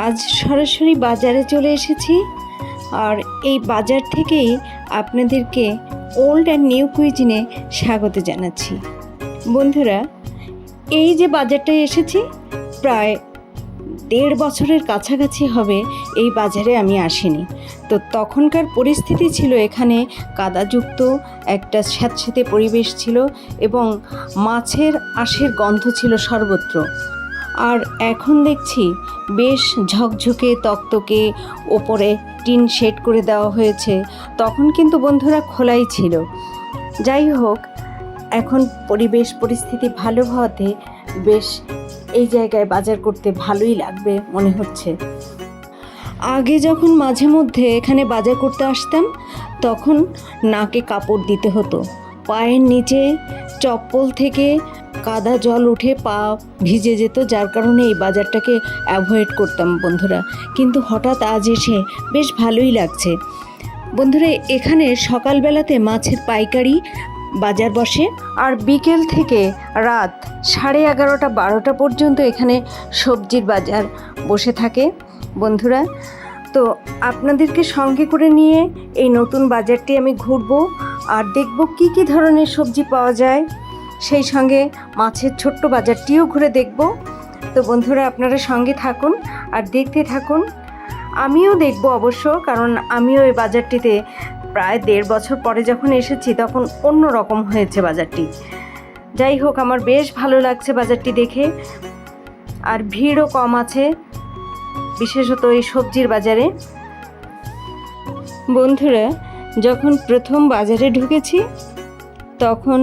আজ সরাসরি বাজারে চলে এসেছি, আর এই বাজার থেকেই আপনাদেরকে ওল্ড অ্যান্ড নিউ কুইজিনে স্বাগত জানাচ্ছি। বন্ধুরা, এই যে বাজারটায় এসেছি, প্রায় 1.5 বছরের কাছাকাছি হবে এই বাজারে আমি আসিনি। তো তখনকার পরিস্থিতি ছিল এখানে কাদাযুক্ত একটা স্যাঁতসেঁতে পরিবেশ ছিল এবং মাছের আঁশের গন্ধ ছিল সর্বত্র। আর এখন দেখছি বেশ ঝকঝকে তকতকে, ওপরে টিন শেড করে দেওয়া হয়েছে। তখন কিন্তু বন্ধুরা খোলাই ছিল। যাই হোক, এখন পরিস্থিতি ভালো হওয়াতে বেশ এই জায়গায় বাজার করতে ভালোই লাগবে মনে হচ্ছে। আগে যখন মাঝে মধ্যে এখানে বাজার করতে আসতাম, তখন নাকে কাপড় দিতে হতো, পায়ের নিচে চপ্পল থেকে কাদা জল উঠে পা ভিজে যেত, যার কারণে এই বাজারটাকে অ্যাভয়েড করতাম বন্ধুরা। কিন্তু হঠাৎ আজ এসে বেশ ভালোই লাগছে। বন্ধুরা, এখানে সকালবেলাতে মাছের পাইকারি বাজার বসে, আর বিকেল থেকে রাত 11:30-12টা পর্যন্ত এখানে সবজির বাজার বসে থাকে বন্ধুরা। তো আপনাদেরকে সঙ্গে করে নিয়ে এই নতুন বাজারটি আমি ঘুরবো আর দেখব কি কি ধরনের সবজি পাওয়া যায়। সেই সঙ্গে মাছের ছোট্ট বাজারটিও ঘুরে দেখব। তো বন্ধুরা, আপনারা সঙ্গে থাকুন আর দেখতে থাকুন। আমিও দেখব অবশ্য, কারণ আমিও এই বাজারটিতে প্রায় 1.5 বছর পরে যখন এসেছি তখন অন্য রকম হয়েছে বাজারটি। যাই হোক, আমার বেশ ভালো লাগছে বাজারটি দেখে, আর ভিড়ও কম আছে, বিশেষত এই সবজির বাজারে। বন্ধুরা, যখন প্রথম বাজারে ঢুকেছি তখন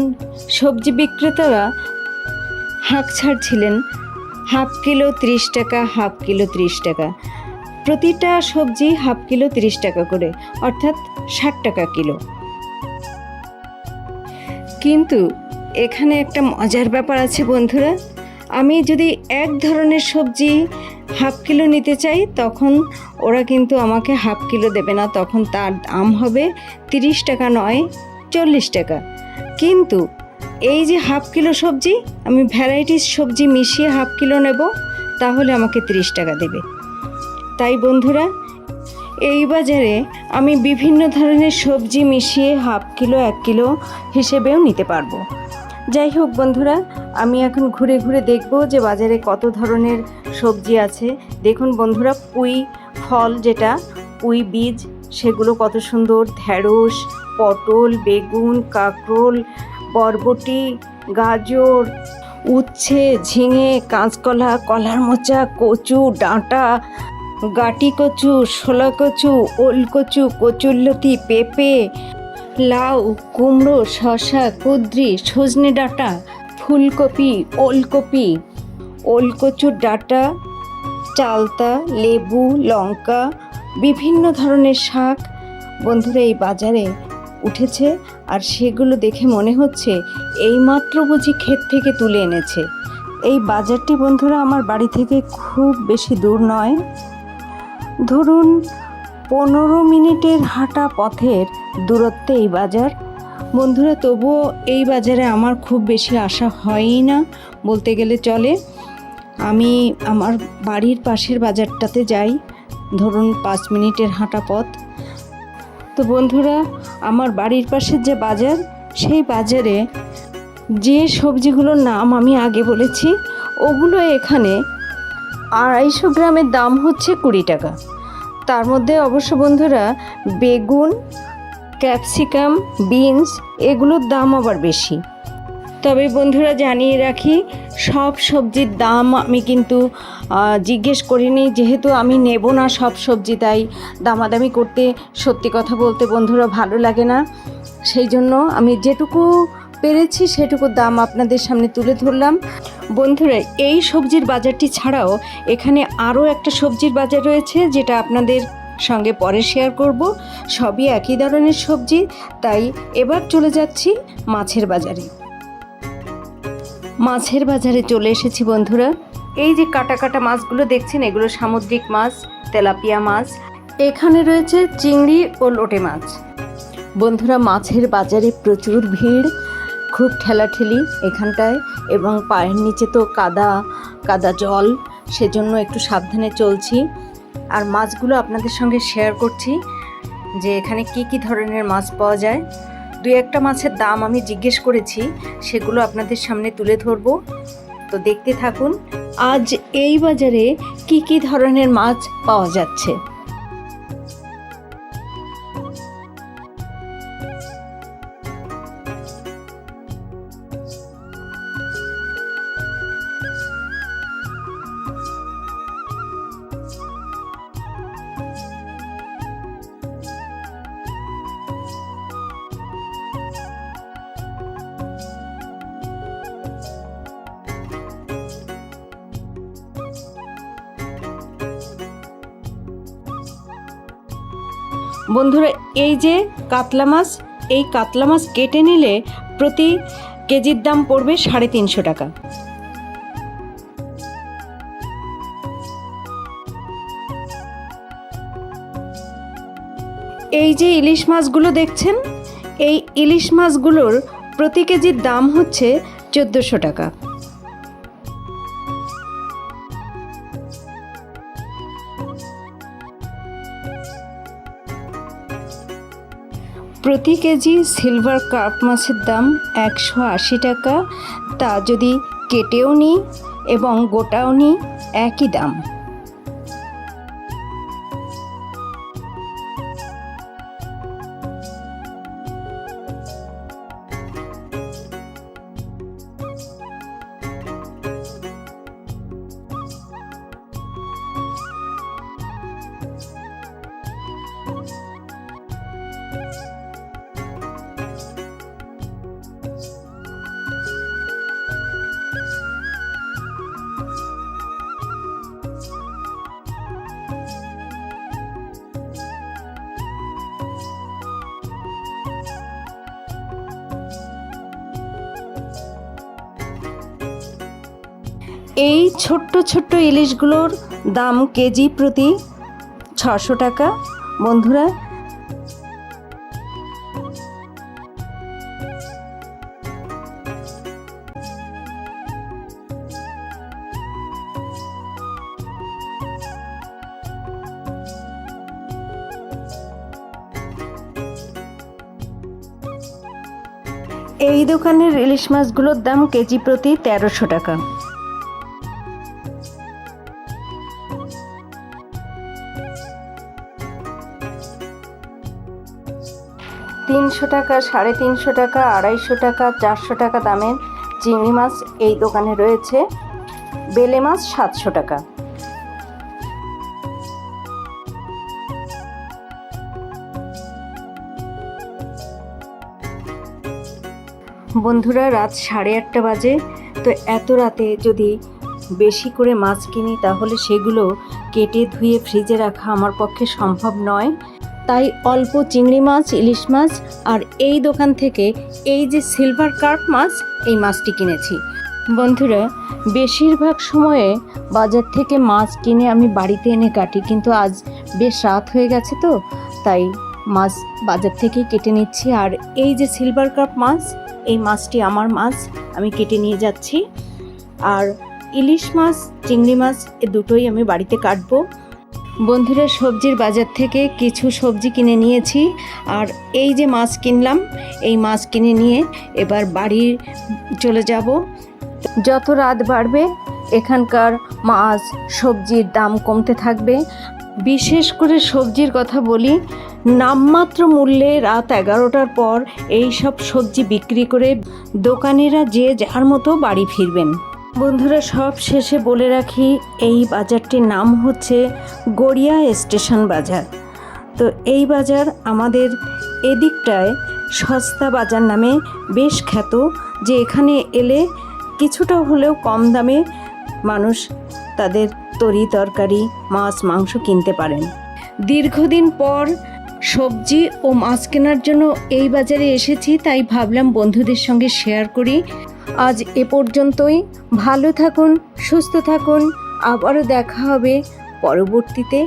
সবজি বিক্রেতারা হাঁক ছাড়ছিলেন, হাফ কিলো 30 টাকা, হাফ কিলো 30 টাকা। প্রতিটা সবজি হাফ কিলো 30 টাকা করে, অর্থাৎ 60 টাকা কিলো। কিন্তু এখানে একটা মজার ব্যাপার আছে বন্ধুরা। আমি যদি এক ধরনের সবজি হাফ কিলো নিতে চাই, তখন ওরা কিন্তু আমাকে হাফ কিলো দেবে না, তখন তার দাম হবে 30 টাকা নয় 40 টাকা। কিন্তু এই যে হাফ কিলো সবজি, আমি ভ্যারাইটিস সবজি মিশিয়ে হাফ কিলো নেব, তাহলে আমাকে 30 টাকা দেবে। তাই বন্ধুরা, এই বাজারে আমি বিভিন্ন ধরনের সবজি মিশিয়ে হাফ কিলো 1 কিলো হিসেবেও নিতে পারবো। যাই হোক বন্ধুরা, আমি এখন ঘুরে ঘুরে দেখব যে বাজারে কত ধরনের সবজি আছে। দেখুন বন্ধুরা, পুঁই ফল, যেটা পুঁই বীজ, সেগুলো কত সুন্দর। ঢেঁড়স, পটল, বেগুন, কাঁকরোল, বরবটি, গাজর, উচ্ছে, ঝিঙে, কাঁচকলা, কলার মোচা, কচু ডাঁটা, গাটি কচু, শোলা কচু, ওল কচু, কচুরলতি, পেঁপে, লাউ, কুমড়ো, শসা, কুঁদরি, সজনে ডাঁটা, ফুলকপি, ওলকপি, ওলকচুর ডাঁটা, চালতা, লেবু, লঙ্কা, বিভিন্ন ধরনের শাক বন্ধুরা এই বাজারে উঠেছে। আর সেগুলো দেখে মনে হচ্ছে এইমাত্র বুঝি ক্ষেত থেকে তুলে এনেছে। এই বাজারটি বন্ধুরা আমার বাড়ি থেকে খুব বেশি দূর নয়, ধরুন 15 মিনিটের হাঁটা পথের দূরত্বে এই বাজার বন্ধুরা। তবুও এই বাজারে আমার খুব বেশি আসা হয়ই না বলতে গেলে চলে। আমি আমার বাড়ির পাশের বাজারটাতে যাই, ধরুন 5 মিনিটের হাঁটা পথ। তো বন্ধুরা, আমার বাড়ির পাশের যে বাজার, সেই বাজারে যে সবজিগুলোর নাম আমি আগে বলেছি, ওগুলো এখানে 250 গ্রামের দাম হচ্ছে 20 টাকা। তার মধ্যে অবশ্য বন্ধুরা বেগুন, ক্যাপসিকাম, বিনস, এগুলোর দাম আবার বেশি। তবে বন্ধুরা জানিয়ে রাখি, সব সবজির দাম আমি কিন্তু জিজ্ঞেস করিনি, যেহেতু আমি নেব না সব সবজি, তাই দামাদামি করতে, সত্যি কথা বলতে বন্ধুরা ভালো লাগে না। সেই জন্য আমি যেটুকু পেরেছি সেটুকু দাম আপনাদের সামনে তুলে ধরলাম। বন্ধুরা, এই সবজির বাজারটি ছাড়াও এখানে আরও একটা সবজির বাজার রয়েছে, যেটা আপনাদের সঙ্গে পরে শেয়ার করব। সবই একই ধরনের সবজি। তাই এবার চলে যাচ্ছি মাছের বাজারে। মাছের বাজারে চলে এসেছি বন্ধুরা। এই যে কাটা কাটা মাছগুলো দেখছেন, এগুলো সামুদ্রিক মাছ, তেলাপিয়া মাছ। এখানে রয়েছে চিংড়ি ও লোটে মাছ। বন্ধুরা, মাছের বাজারে প্রচুর ভিড়, খুব ঠেলাঠেলি এখানটায়, এবং পায়ের নিচে তো কাদা কাদা জল, সেজন্য একটু সাবধানে চলছি। আর মাছগুলো আপনাদের সঙ্গে শেয়ার করছি যে এখানে কি কি ধরনের মাছ পাওয়া যায়। দুই একটা মাছের দাম আমি জিজ্ঞেস করেছি, সেগুলো আপনাদের সামনে তুলে ধরবো, তো দেখতে থাকুন আজ এই বাজারে কি কি ধরনের মাছ পাওয়া যাচ্ছে। বন্ধুরা, এই যে কাতলা মাছ, এই কাতলা মাছ কেটে নিলে প্রতি কেজির দাম পড়বে 350 টাকা। এই যে ইলিশ মাছগুলো দেখছেন, এই ইলিশ মাছগুলোর প্রতি কেজির দাম হচ্ছে 1400 টাকা। প্রতি কেজি সিলভার কার্প মাছের দাম 180 টাকা। তা যদি কেটেও নিই এবং গোটাও নিই একই দাম। এই ছোট্ট ছোট্ট ইলিশগুলোর দাম কেজি প্রতি 600 টাকা। বন্ধুরা, এই দোকানের ইলিশ মাছগুলোর দাম কেজি প্রতি 1300 টাকা। তিনশো টাকা, 350 টাকা, 250 টাকা, 400 টাকা দামের চিংড়ি মাছ এই দোকানে রয়েছে। বেলে মাছ 700 টাকা। বন্ধুরা, রাত 8:30 বাজে। তো এত রাতে যদি বেশি করে মাছ কিনি তাহলে সেগুলো কেটে ধুয়ে ফ্রিজে রাখা আমার পক্ষে সম্ভব নয়। তাই অল্প চিংড়ি মাছ, ইলিশ মাছ আর এই দোকান থেকে এই যে সিলভার কার্প মাছ, এই মাছটি কিনেছি। বন্ধুরা, বেশিরভাগ সময়ে বাজার থেকে মাছ কিনে আমি বাড়িতে এনে কাটি, কিন্তু আজ বেশ রাত হয়ে গেছে, তো তাই মাছ বাজার থেকেই কেটে নিচ্ছি। আর এই যে সিলভার কার্প মাছ, এই মাছটি আমার মাছ, আমি কেটে নিয়ে যাচ্ছি। আর ইলিশ মাছ, চিংড়ি মাছ এ দুটোই আমি বাড়িতে কাটবো। বন্ধুরা, সবজির বাজার থেকে কিছু সবজি কিনে নিয়েছি, আর এই যে মাছ কিনলাম, এই মাছ কিনে নিয়ে এবার বাড়ি চলে যাব। যত রাত বাড়বে এখানকার মাছ সবজির দাম কমতে থাকবে। বিশেষ করে সবজির কথা বলি, নামমাত্র মূল্যে রাত 11টার পর এই সব সবজি বিক্রি করে দোকানিরা যে যার মতো বাড়ি ফিরবেন। বন্ধুরা, সব শেষে বলে রাখি, এই বাজারটির নাম হচ্ছে গড়িয়া স্টেশন বাজার। তো এই বাজার আমাদের এদিকটায় সস্তা বাজার নামে বেশ খ্যাত, যে এখানে এলে কিছুটা হলেও কম দামে মানুষ তাদের তরি তরকারি, মাছ, মাংস কিনতে পারেন। দীর্ঘদিন পর সবজি ও মাছ কেনার জন্য এই বাজারে এসেছি, তাই ভাবলাম বন্ধুদের সঙ্গে শেয়ার করি। আজ এ পর্যন্তই। ভালো থাকুন, সুস্থ থাকুন। আবারও দেখা হবে পরবর্তীতে।